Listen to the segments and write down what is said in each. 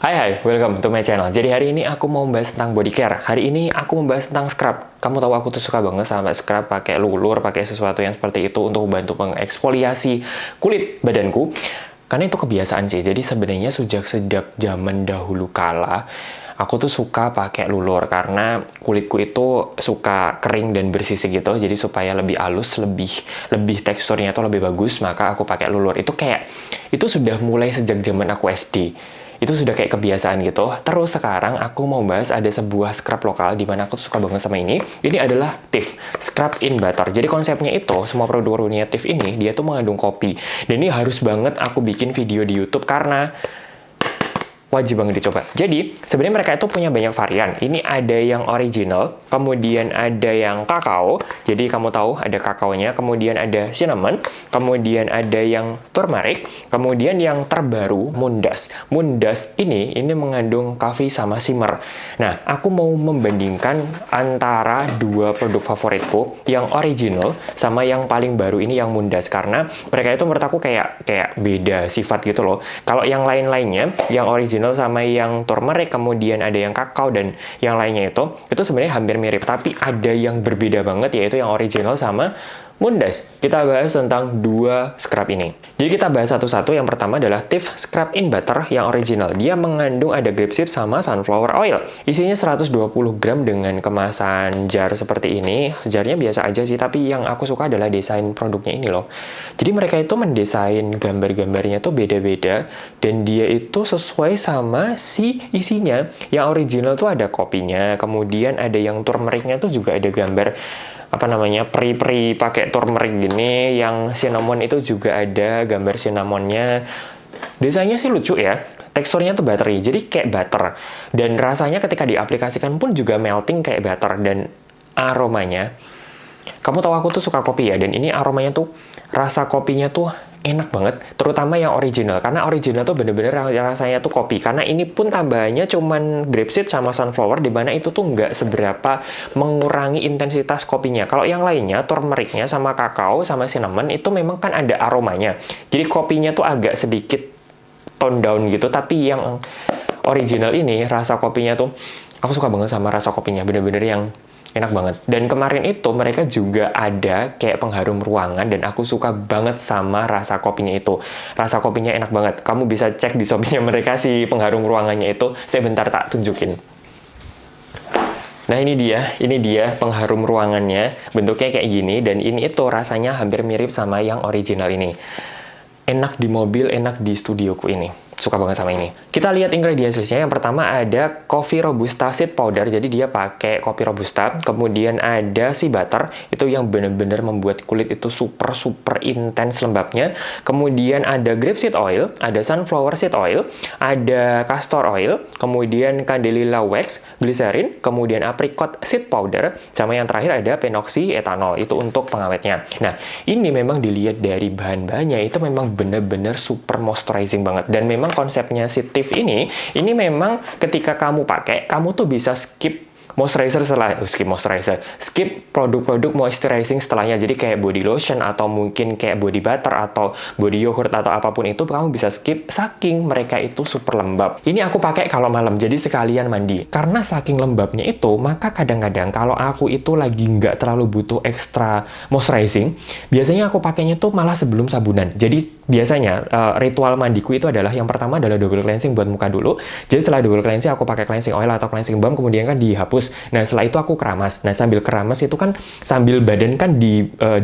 Hai, welcome to my channel. Jadi hari ini aku mau membahas tentang body care. Hari ini aku membahas tentang scrub. Kamu tahu aku tuh suka banget sama scrub, pakai lulur, pakai sesuatu yang seperti itu untuk membantu mengeksfoliasi kulit badanku. Karena itu kebiasaan sih. Jadi sebenarnya sejak zaman dahulu kala, aku tuh suka pakai lulur karena kulitku itu suka kering dan bersisik gitu. Jadi supaya lebih halus, lebih teksturnya tuh lebih bagus, maka aku pakai lulur. Itu sudah mulai sejak zaman aku SD. Itu sudah kayak kebiasaan gitu. Terus sekarang aku mau bahas ada sebuah scrub lokal di mana aku suka banget sama ini. Ini adalah Tif Scrub in Butter. Jadi konsepnya itu semua produk-produknya Tif ini dia tuh mengandung kopi. Dan ini harus banget aku bikin video di YouTube karena wajib banget dicoba. Jadi, sebenarnya mereka itu punya banyak varian. Ini ada yang original, kemudian ada yang kakao. Jadi, kamu tahu ada kakaonya, kemudian ada cinnamon, kemudian ada yang turmeric, kemudian yang terbaru, Moondust. Moondust ini mengandung coffee sama shimmer. Nah, aku mau membandingkan antara dua produk favoritku, yang original sama yang paling baru ini yang Moondust. Karena mereka itu menurut aku kayak beda sifat gitu loh. Kalau yang lain-lainnya, yang original sama yang turmeric, kemudian ada yang kakao dan yang lainnya itu sebenarnya hampir mirip, tapi ada yang berbeda banget yaitu yang original sama Moondust. Kita bahas tentang dua scrub ini. Jadi kita bahas satu-satu. Yang pertama adalah Tif Scrub in Butter yang original. Dia mengandung ada grapeseed sama sunflower oil. Isinya 120 gram dengan kemasan jar seperti ini. Jarnya biasa aja sih, tapi yang aku suka adalah desain produknya ini loh. Jadi mereka itu mendesain gambar-gambarnya tuh beda-beda dan dia itu sesuai sama si isinya. Yang original tuh ada kopinya, kemudian ada yang turmericnya tuh juga ada gambar peri-peri pakai turmeric gini. Yang cinnamon itu juga ada gambar cinnamonnya. Desainnya sih lucu ya, teksturnya tuh buttery, jadi kayak butter, dan rasanya ketika diaplikasikan pun juga melting kayak butter. Dan aromanya, kamu tahu aku tuh suka kopi ya, dan ini aromanya tuh, rasa kopinya tuh enak banget, terutama yang original, karena original tuh bener-bener rasanya tuh kopi, karena ini pun tambahannya cuman grapeseed sama sunflower, dimana itu tuh nggak seberapa mengurangi intensitas kopinya. Kalau yang lainnya, turmericnya sama kakao sama cinnamon itu memang kan ada aromanya, jadi kopinya tuh agak sedikit tone down gitu, tapi yang original ini rasa kopinya tuh, aku suka banget sama rasa kopinya, bener-bener yang enak banget. Dan kemarin itu mereka juga ada kayak pengharum ruangan dan aku suka banget sama rasa kopinya itu. Rasa kopinya enak banget. Kamu bisa cek di shopnya mereka si pengharum ruangannya itu. Saya bentar tak tunjukin. Nah ini dia pengharum ruangannya. Bentuknya kayak gini dan ini itu rasanya hampir mirip sama yang original ini. Enak di mobil, enak di studioku ini. Suka banget sama ini. Kita lihat ingredients listnya. Yang pertama ada coffee robusta seed powder. Jadi dia pakai kopi robusta. Kemudian ada sea butter. Itu yang benar-benar membuat kulit itu super intens lembabnya. Kemudian ada grapeseed oil, ada sunflower seed oil, ada castor oil, kemudian candelilla wax, glycerin, kemudian apricot seed powder, sama yang terakhir ada phenoxy ethanol. Itu untuk pengawetnya. Nah, ini memang dilihat dari bahan-bahannya itu memang benar-benar super moisturizing banget. Dan memang konsepnya si Tif ini memang ketika kamu pakai, kamu tuh bisa skip produk-produk moisturizing setelahnya. Jadi kayak body lotion atau mungkin kayak body butter atau body yogurt atau apapun itu kamu bisa skip, saking mereka itu super lembab. Ini aku pakai kalau malam, jadi sekalian mandi. Karena saking lembabnya itu, maka kadang-kadang kalau aku itu lagi nggak terlalu butuh extra moisturizing, biasanya aku pakainya tuh malah sebelum sabunan. Jadi biasanya ritual mandiku itu adalah yang pertama adalah double cleansing buat muka dulu. Jadi setelah double cleansing aku pakai cleansing oil atau cleansing balm, kemudian kan dihapus. Nah setelah itu aku keramas. Nah sambil keramas itu kan sambil badan kan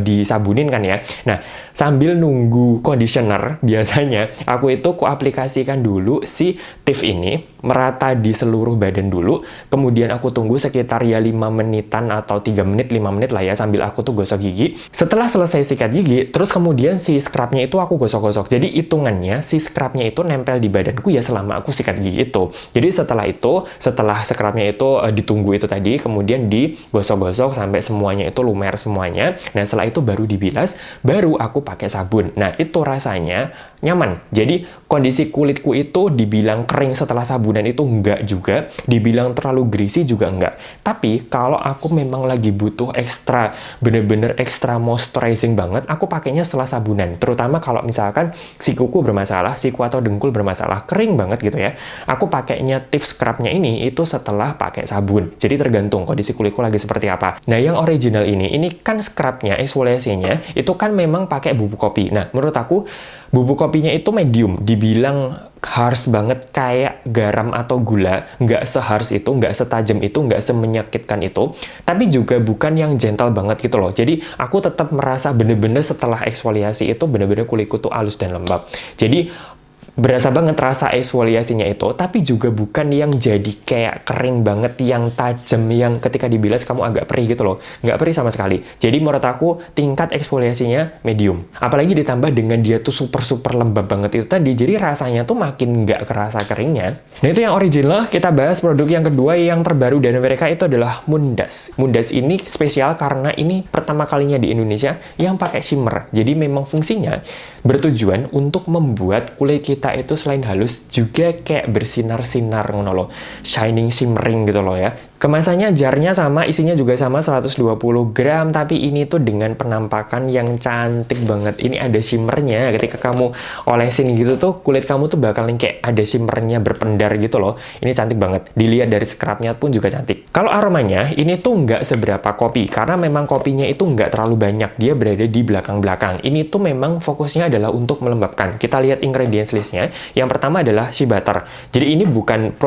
disabunin kan ya. Nah sambil nunggu conditioner biasanya aku itu aplikasikan dulu si Tif ini merata di seluruh badan dulu. Kemudian aku tunggu sekitar ya 5 menitan atau 3 menit 5 menit lah ya sambil aku tuh gosok gigi. Setelah selesai sikat gigi, terus kemudian si scrubnya itu aku gosok-gosok. Jadi hitungannya si scrubnya itu nempel di badanku ya selama aku sikat gigi itu. Jadi setelah scrubnya itu ditunggu itu tadi, kemudian digosok-gosok sampai semuanya itu lumer semuanya. Nah setelah itu baru dibilas, baru aku pakai sabun. Nah itu rasanya nyaman. Jadi kondisi kulitku itu dibilang kering setelah sabunan itu enggak juga, dibilang terlalu greasy juga enggak. Tapi kalau aku memang lagi butuh ekstra, bener-bener ekstra moisturizing banget, aku pakainya setelah sabunan. Terutama kalau misalnya misalkan sikuku bermasalah, siku atau dengkul bermasalah, kering banget gitu ya. Aku pakainya tips scrubnya ini itu setelah pakai sabun. Jadi tergantung kondisi kulitku lagi seperti apa. Nah, yang original ini kan scrubnya, eksfoliasinya itu kan memang pakai bubuk kopi. Nah, menurut aku bubuk kopinya itu medium, dibilang harsh banget kayak garam atau gula, nggak seharsh itu, nggak setajam itu, nggak semenyakitkan itu, tapi juga bukan yang gentle banget gitu loh. Jadi aku tetap merasa bener-bener setelah eksfoliasi itu bener-bener kulitku tuh halus dan lembab. Jadi berasa banget rasa eksfoliasinya itu, tapi juga bukan yang jadi kayak kering banget, yang tajam, yang ketika dibilas kamu agak perih gitu loh. Nggak perih sama sekali. Jadi menurut aku tingkat eksfoliasinya medium. Apalagi ditambah dengan dia tuh super lembab banget itu tadi, jadi rasanya tuh makin nggak kerasa keringnya. Nah itu yang original. Kita bahas produk yang kedua yang terbaru dari mereka, itu adalah Moondust. Moondust ini spesial karena ini pertama kalinya di Indonesia yang pakai shimmer. Jadi memang fungsinya bertujuan untuk membuat kulit kita itu selain halus juga kayak bersinar-sinar ngono loh, shining, shimmering gitu loh ya. Kemasannya jarnya sama, isinya juga sama 120 gram, tapi ini tuh dengan penampakan yang cantik banget. Ini ada shimmernya, ketika kamu olesin gitu tuh kulit kamu tuh bakalan kayak ada shimmernya berpendar gitu loh. Ini cantik banget. Dilihat dari scrubnya pun juga cantik. Kalau aromanya ini tuh nggak seberapa kopi, karena memang kopinya itu nggak terlalu banyak, dia berada di belakang-belakang. Ini tuh memang fokusnya adalah untuk melembabkan. Kita lihat ingredients listnya. Yang pertama adalah shea butter. Jadi ini bukan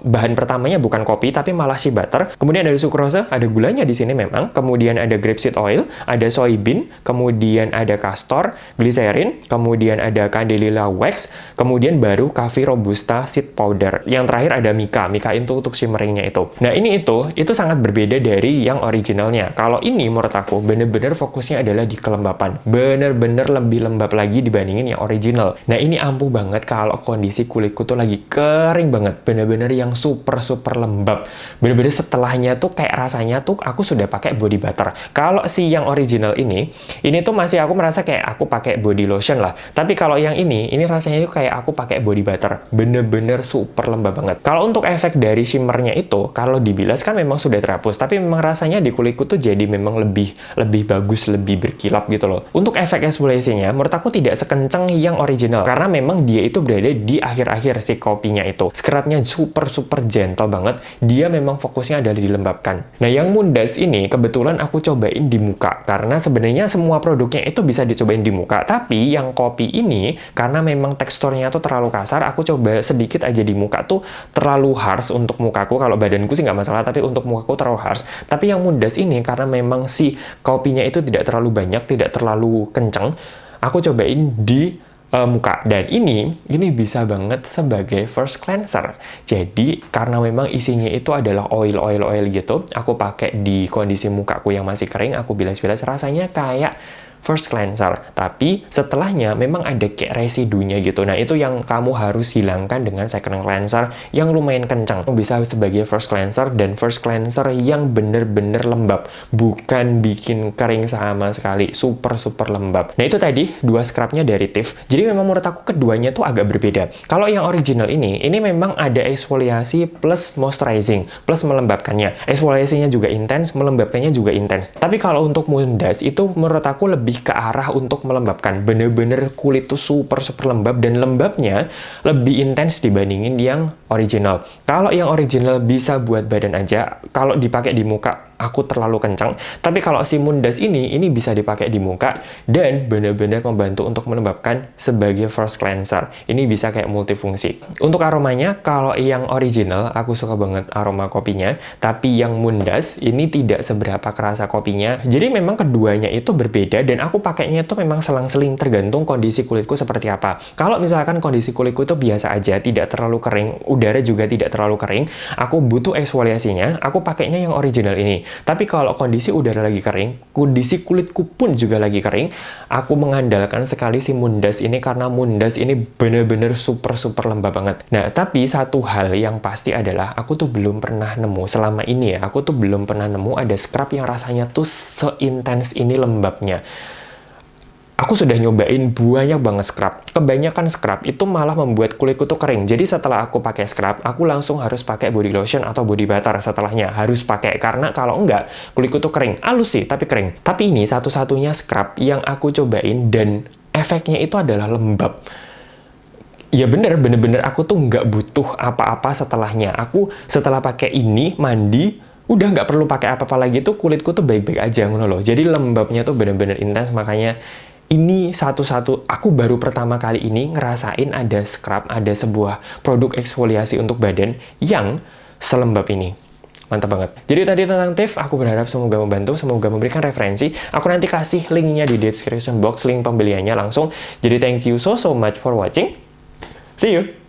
bahan pertamanya bukan kopi, tapi malah shea butter. Kemudian ada sukrosa, ada gulanya di sini memang. Kemudian ada grapeseed oil, ada soybean, kemudian ada castor, glycerin, kemudian ada candelilla wax, kemudian baru coffee robusta seed powder. Yang terakhir ada mica. Mica itu untuk shimmeringnya itu. Nah ini itu sangat berbeda dari yang originalnya. Kalau ini menurut aku bener-bener fokusnya adalah di kelembapan. Bener-bener lebih lembab lagi dibandingin yang original. Nah ini ampuh banget kalau kondisi kulitku tuh lagi kering banget. Bener-bener yang super lembab. Bener-bener setelahnya tuh kayak rasanya tuh aku sudah pakai body butter. Kalau si yang original ini tuh masih aku merasa kayak aku pakai body lotion lah. Tapi kalau yang ini rasanya tuh kayak aku pakai body butter. Bener-bener super lembab banget. Kalau untuk efek dari shimmernya itu, kalau dibilas kan memang sudah terhapus. Tapi memang rasanya di kulitku tuh jadi memang lebih bagus, lebih berkilap gitu loh. Untuk efek eksfoliasinya, menurut aku tidak sekencang yang original. Karena memang dia itu berada di akhir-akhir si kopinya itu. Scrubnya super gentle banget. Dia memang fokusnya adalah dilembabkan. Nah, yang Moondust ini kebetulan aku cobain di muka. Karena sebenarnya semua produknya itu bisa dicobain di muka. Tapi yang kopi ini, karena memang teksturnya tuh terlalu kasar, aku coba sedikit aja di muka tuh terlalu harsh untuk mukaku. Kalau badanku sih nggak masalah, tapi untuk mukaku terlalu harsh. Tapi yang Moondust ini, karena memang si kopinya itu tidak terlalu banyak, tidak terlalu kenceng, aku cobain di muka. Dan ini bisa banget sebagai first cleanser. Jadi karena memang isinya itu adalah oil gitu, aku pakai di kondisi mukaku yang masih kering, aku bilas-bilas, rasanya kayak first cleanser, tapi setelahnya memang ada kayak residunya gitu. Nah, itu yang kamu harus hilangkan dengan second cleanser yang lumayan kencang. Bisa sebagai first cleanser, dan first cleanser yang bener-bener lembab, bukan bikin kering sama sekali, super lembab. Nah, itu tadi dua scrubnya dari Tiff. Jadi memang menurut aku keduanya tuh agak berbeda. Kalau yang original ini memang ada eksfoliasi plus moisturizing, plus melembabkannya. Eksfoliasinya juga intens, melembabkannya juga intens. Tapi kalau untuk Moondust itu menurut aku lebih ke arah untuk melembabkan. Bener-bener kulit tuh super lembab, dan lembabnya lebih intens dibandingin yang original. Kalau yang original bisa buat badan aja, kalau dipakai di muka aku terlalu kencang. Tapi kalau si Moondust ini bisa dipakai di muka dan benar-benar membantu untuk melembabkan sebagai first cleanser. Ini bisa kayak multifungsi. Untuk aromanya, kalau yang original aku suka banget aroma kopinya, tapi yang Moondust ini tidak seberapa kerasa kopinya. Jadi memang keduanya itu berbeda, dan aku pakainya itu memang selang-seling tergantung kondisi kulitku seperti apa. Kalau misalkan kondisi kulitku itu biasa aja, tidak terlalu kering, udara juga tidak terlalu kering, aku butuh eksfoliasinya, aku pakainya yang original ini. Tapi kalau kondisi udara lagi kering, kondisi kulitku pun juga lagi kering, aku mengandalkan sekali si Moondust ini, karena Moondust ini bener-bener super lembab banget. Nah, tapi satu hal yang pasti adalah aku tuh belum pernah nemu selama ini ya, aku tuh belum pernah nemu ada scrub yang rasanya tuh seintens ini lembabnya. Aku sudah nyobain banyak banget scrub. Kebanyakan scrub itu malah membuat kulitku tuh kering. Jadi setelah aku pakai scrub, aku langsung harus pakai body lotion atau body butter setelahnya. Harus pakai, karena kalau enggak, kulitku tuh kering. Halus sih, tapi kering. Tapi ini satu-satunya scrub yang aku cobain dan efeknya itu adalah lembab. Ya bener-bener aku tuh nggak butuh apa-apa setelahnya. Aku setelah pakai ini, mandi, udah nggak perlu pakai apa-apa lagi tuh, kulitku tuh baik-baik aja ngono loh. Jadi lembabnya tuh bener-bener intens, makanya ini satu-satu, aku baru pertama kali ini ngerasain ada scrub, ada sebuah produk eksfoliasi untuk badan yang selembab ini. Mantap banget. Jadi tadi tentang tips, aku berharap semoga membantu, semoga memberikan referensi. Aku nanti kasih linknya di description box, link pembeliannya langsung. Jadi thank you so much for watching. See you!